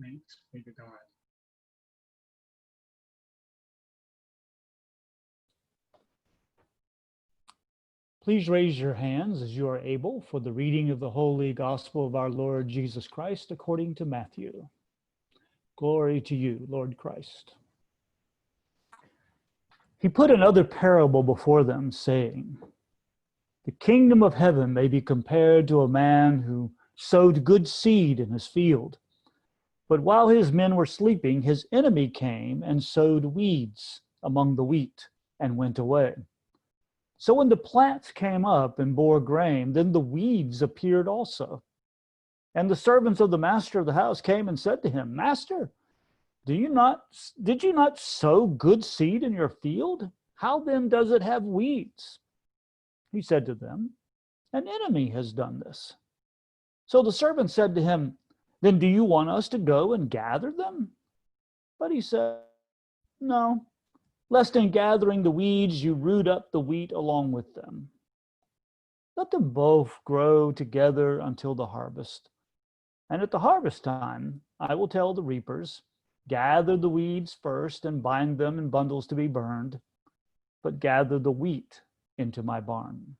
Thanks be to God. Please raise your hands as you are able for the reading of the Holy Gospel of our Lord Jesus Christ according to Matthew. Glory to you, Lord Christ. He put another parable before them, saying, "The kingdom of heaven may be compared to a man who sowed good seed in his field. But while his men were sleeping, his enemy came and sowed weeds among the wheat and went away. So when the plants came up and bore grain, then the weeds appeared also. And the servants of the master of the house came and said to him, 'Master, did you not sow good seed in your field? How then does it have weeds?' He said to them, 'An enemy has done this.' So the servant said to him, 'Then do you want us to go and gather them?' But he said, 'No, lest in gathering the weeds you root up the wheat along with them. Let them both grow together until the harvest. And at the harvest time, I will tell the reapers, gather the weeds first and bind them in bundles to be burned, but gather the wheat into my barn.'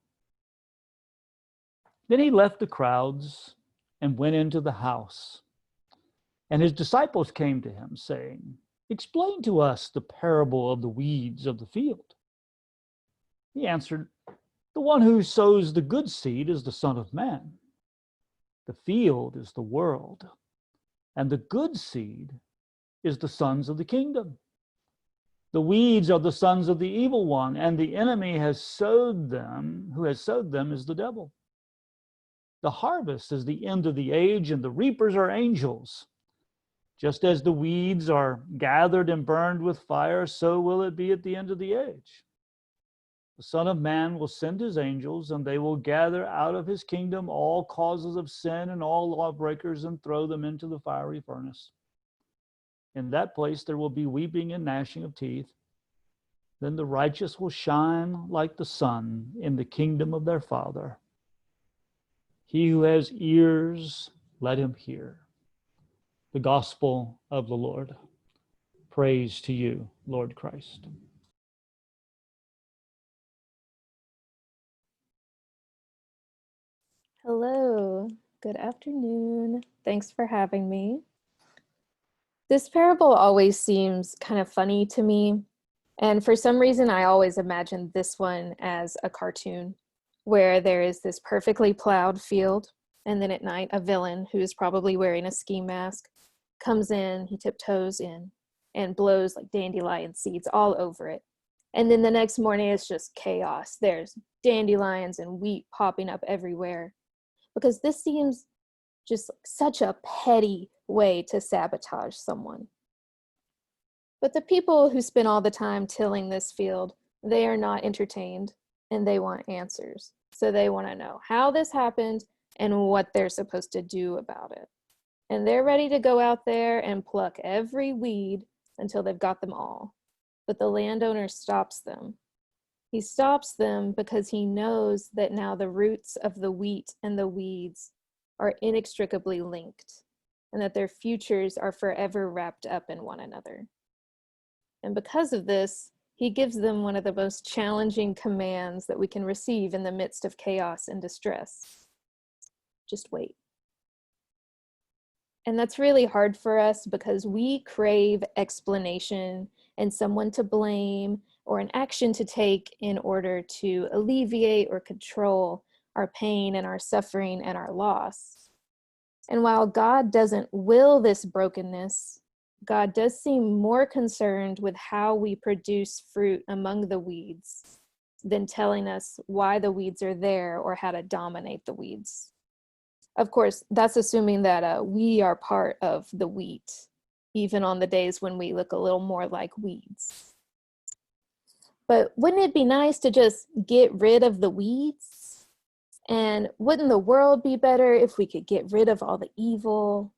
Then he left the crowds and went into the house. And his disciples came to him, saying, 'Explain to us the parable of the weeds of the field.' He answered, 'The one who sows the good seed is the Son of Man. The field is the world, and the good seed is the sons of the kingdom. The weeds are the sons of the evil one, and the enemy has sowed them, who has sowed them is the devil. The harvest is the end of the age, and the reapers are angels. Just as the weeds are gathered and burned with fire, so will it be at the end of the age. The Son of Man will send his angels, and they will gather out of his kingdom all causes of sin and all lawbreakers and throw them into the fiery furnace. In that place there will be weeping and gnashing of teeth. Then the righteous will shine like the sun in the kingdom of their Father. He who has ears, let him hear." The gospel of the Lord. Praise to you, Lord Christ. Hello, good afternoon. Thanks for having me. This parable always seems kind of funny to me. And for some reason, I always imagined this one as a cartoon where there is this perfectly plowed field. And then at night, a villain who is probably wearing a ski mask comes in, he tiptoes in and blows like dandelion seeds all over it. And then the next morning, it's just chaos. There's dandelions and wheat popping up everywhere. Because this seems just such a petty way to sabotage someone. But the people who spend all the time tilling this field, they are not entertained and they want answers. So they want to know how this happened and what they're supposed to do about it. And they're ready to go out there and pluck every weed until they've got them all. But the landowner stops them. He stops them because he knows that now the roots of the wheat and the weeds are inextricably linked, and that their futures are forever wrapped up in one another. And because of this, he gives them one of the most challenging commands that we can receive in the midst of chaos and distress. Just wait. And that's really hard for us because we crave explanation and someone to blame or an action to take in order to alleviate or control our pain and our suffering and our loss. And while God doesn't will this brokenness, God does seem more concerned with how we produce fruit among the weeds than telling us why the weeds are there or how to dominate the weeds. Of course, that's assuming that we are part of the wheat, even on the days when we look a little more like weeds. But wouldn't it be nice to just get rid of the weeds? And wouldn't the world be better if we could get rid of all the evil?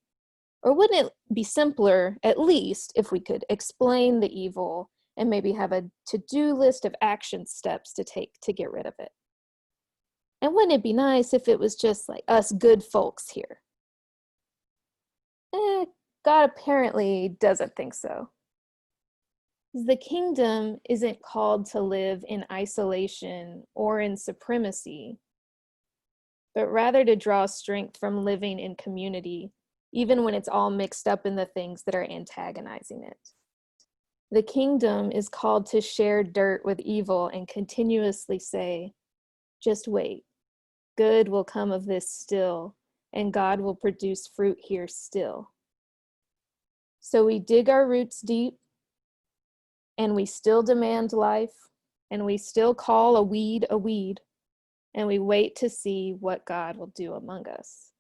Or wouldn't it be simpler, at least, if we could explain the evil and maybe have a to-do list of action steps to take to get rid of it? And wouldn't it be nice if it was just like us good folks here? God apparently doesn't think so. The kingdom isn't called to live in isolation or in supremacy, but rather to draw strength from living in community, even when it's all mixed up in the things that are antagonizing it. The kingdom is called to share dirt with evil and continuously say, just wait, good will come of this still, and God will produce fruit here still. So we dig our roots deep, and we still demand life, and we still call a weed, and we wait to see what God will do among us.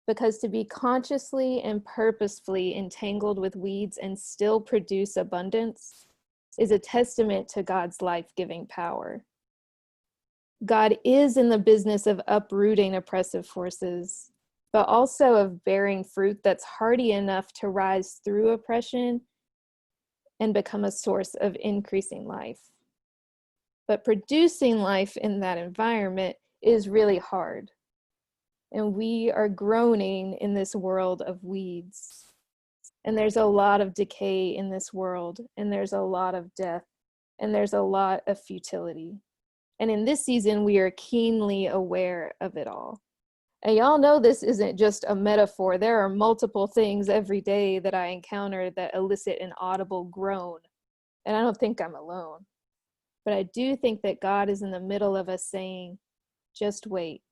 Because to be consciously and purposefully entangled with weeds and still produce abundance is a testament to God's life-giving power. God is in the business of uprooting oppressive forces, but also of bearing fruit that's hardy enough to rise through oppression and become a source of increasing life. But producing life in that environment is really hard. And we are groaning in this world of weeds. And there's a lot of decay in this world, and there's a lot of death, and there's a lot of futility. And in this season, we are keenly aware of it all. And y'all know this isn't just a metaphor. There are multiple things every day that I encounter that elicit an audible groan. And I don't think I'm alone. But I do think that God is in the middle of us saying, just wait.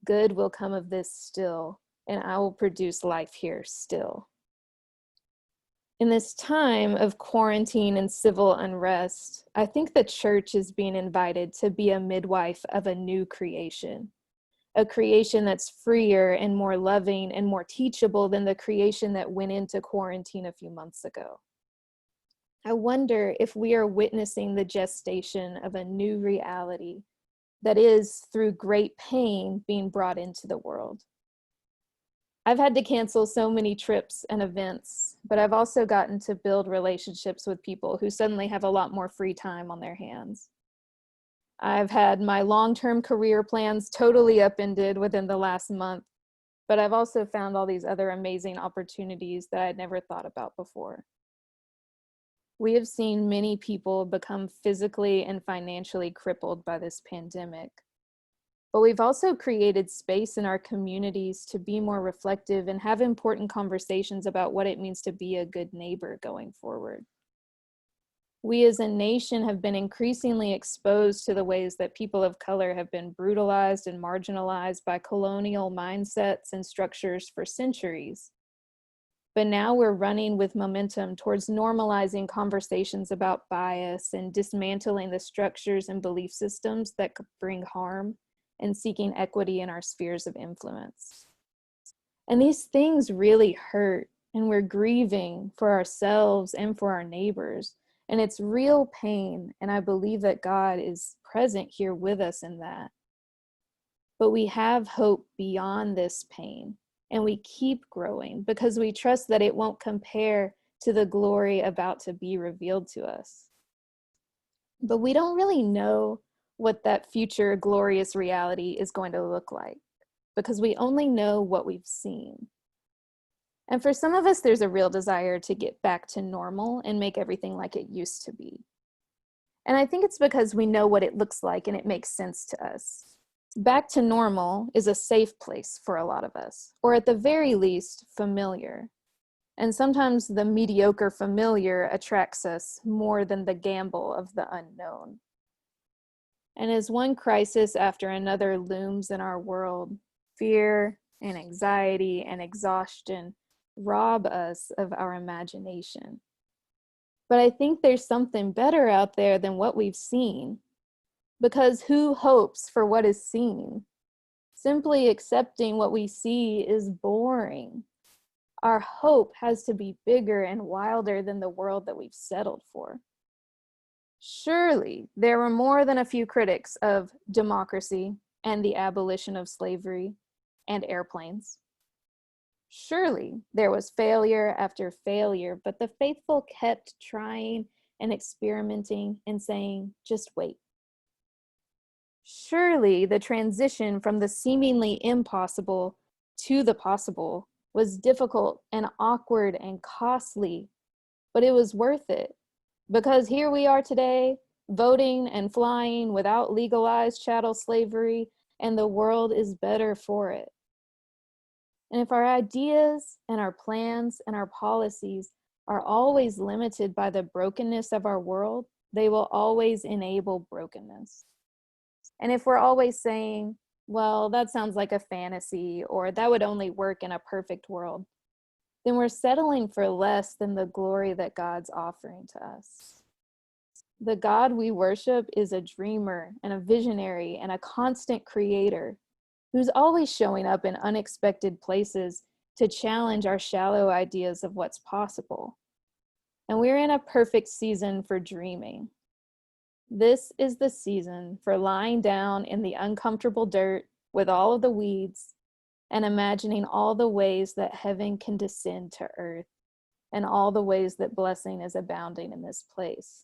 Good will come of this still, and I will produce life here still. In this time of quarantine and civil unrest, I think the church is being invited to be a midwife of a new creation, a creation that's freer and more loving and more teachable than the creation that went into quarantine a few months ago. I wonder if we are witnessing the gestation of a new reality that is, through great pain, being brought into the world. I've had to cancel so many trips and events, but I've also gotten to build relationships with people who suddenly have a lot more free time on their hands. I've had my long-term career plans totally upended within the last month, but I've also found all these other amazing opportunities that I'd never thought about before. We have seen many people become physically and financially crippled by this pandemic. But we've also created space in our communities to be more reflective and have important conversations about what it means to be a good neighbor going forward. We as a nation have been increasingly exposed to the ways that people of color have been brutalized and marginalized by colonial mindsets and structures for centuries. But now we're running with momentum towards normalizing conversations about bias and dismantling the structures and belief systems that could bring harm and seeking equity in our spheres of influence. And these things really hurt, and we're grieving for ourselves and for our neighbors. And it's real pain, and I believe that God is present here with us in that. But we have hope beyond this pain. And we keep growing because we trust that it won't compare to the glory about to be revealed to us. But we don't really know what that future glorious reality is going to look like because we only know what we've seen. And for some of us, there's a real desire to get back to normal and make everything like it used to be. And I think it's because we know what it looks like and it makes sense to us. Back to normal is a safe place for a lot of us, or at the very least, familiar. And sometimes the mediocre familiar attracts us more than the gamble of the unknown. And as one crisis after another looms in our world, fear and anxiety and exhaustion rob us of our imagination. But I think there's something better out there than what we've seen. Because who hopes for what is seen? Simply accepting what we see is boring. Our hope has to be bigger and wilder than the world that we've settled for. Surely there were more than a few critics of democracy and the abolition of slavery and airplanes. Surely there was failure after failure, but the faithful kept trying and experimenting and saying, just wait. Surely the transition from the seemingly impossible to the possible was difficult and awkward and costly, but it was worth it, because here we are today, voting and flying without legalized chattel slavery, and the world is better for it. And if our ideas and our plans and our policies are always limited by the brokenness of our world, they will always enable brokenness. And if we're always saying, well, that sounds like a fantasy, or that would only work in a perfect world, then we're settling for less than the glory that God's offering to us. The God we worship is a dreamer and a visionary and a constant creator who's always showing up in unexpected places to challenge our shallow ideas of what's possible. And we're in a perfect season for dreaming. This is the season for lying down in the uncomfortable dirt with all of the weeds and imagining all the ways that heaven can descend to earth and all the ways that blessing is abounding in this place.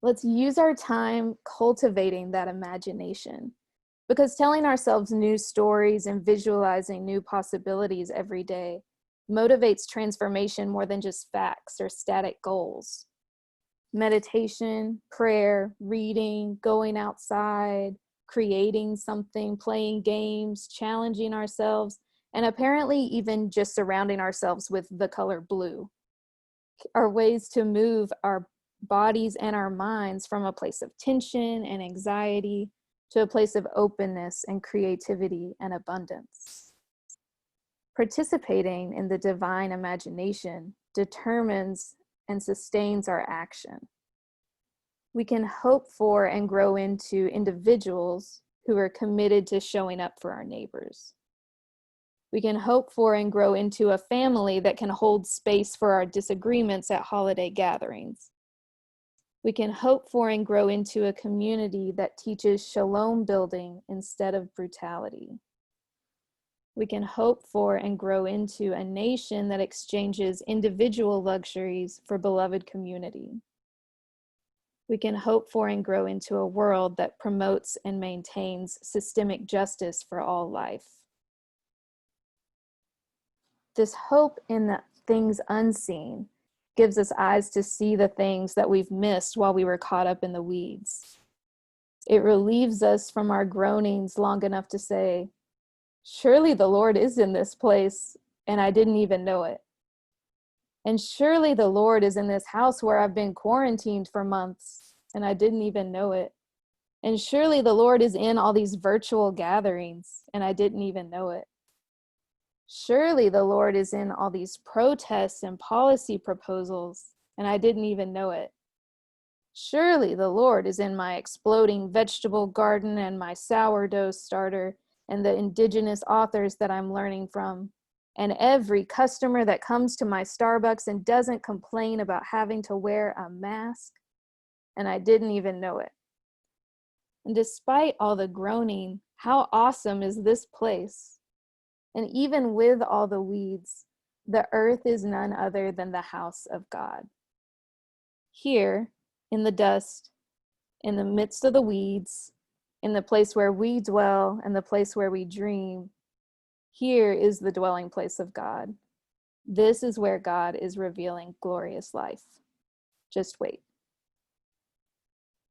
Let's use our time cultivating that imagination, because telling ourselves new stories and visualizing new possibilities every day motivates transformation more than just facts or static goals. Meditation, prayer, reading, going outside, creating something, playing games, challenging ourselves, and apparently even just surrounding ourselves with the color blue are ways to move our bodies and our minds from a place of tension and anxiety to a place of openness and creativity and abundance. Participating in the divine imagination determines and sustains our action. We can hope for and grow into individuals who are committed to showing up for our neighbors. We can hope for and grow into a family that can hold space for our disagreements at holiday gatherings. We can hope for and grow into a community that teaches shalom building instead of brutality. We can hope for and grow into a nation that exchanges individual luxuries for beloved community. We can hope for and grow into a world that promotes and maintains systemic justice for all life. This hope in the things unseen gives us eyes to see the things that we've missed while we were caught up in the weeds. It relieves us from our groanings long enough to say, surely the Lord is in this place, and I didn't even know it. And surely the Lord is in this house where I've been quarantined for months, and I didn't even know it. And surely the Lord is in all these virtual gatherings, and I didn't even know it. Surely the Lord is in all these protests and policy proposals, and I didn't even know it. Surely the Lord is in my exploding vegetable garden and my sourdough starter and the indigenous authors that I'm learning from, and every customer that comes to my Starbucks and doesn't complain about having to wear a mask, and I didn't even know it. And despite all the groaning, how awesome is this place? And even with all the weeds, the earth is none other than the house of God. Here, in the dust, in the midst of the weeds, in the place where we dwell and the place where we dream, here is the dwelling place of God. This is where God is revealing glorious life. Just wait.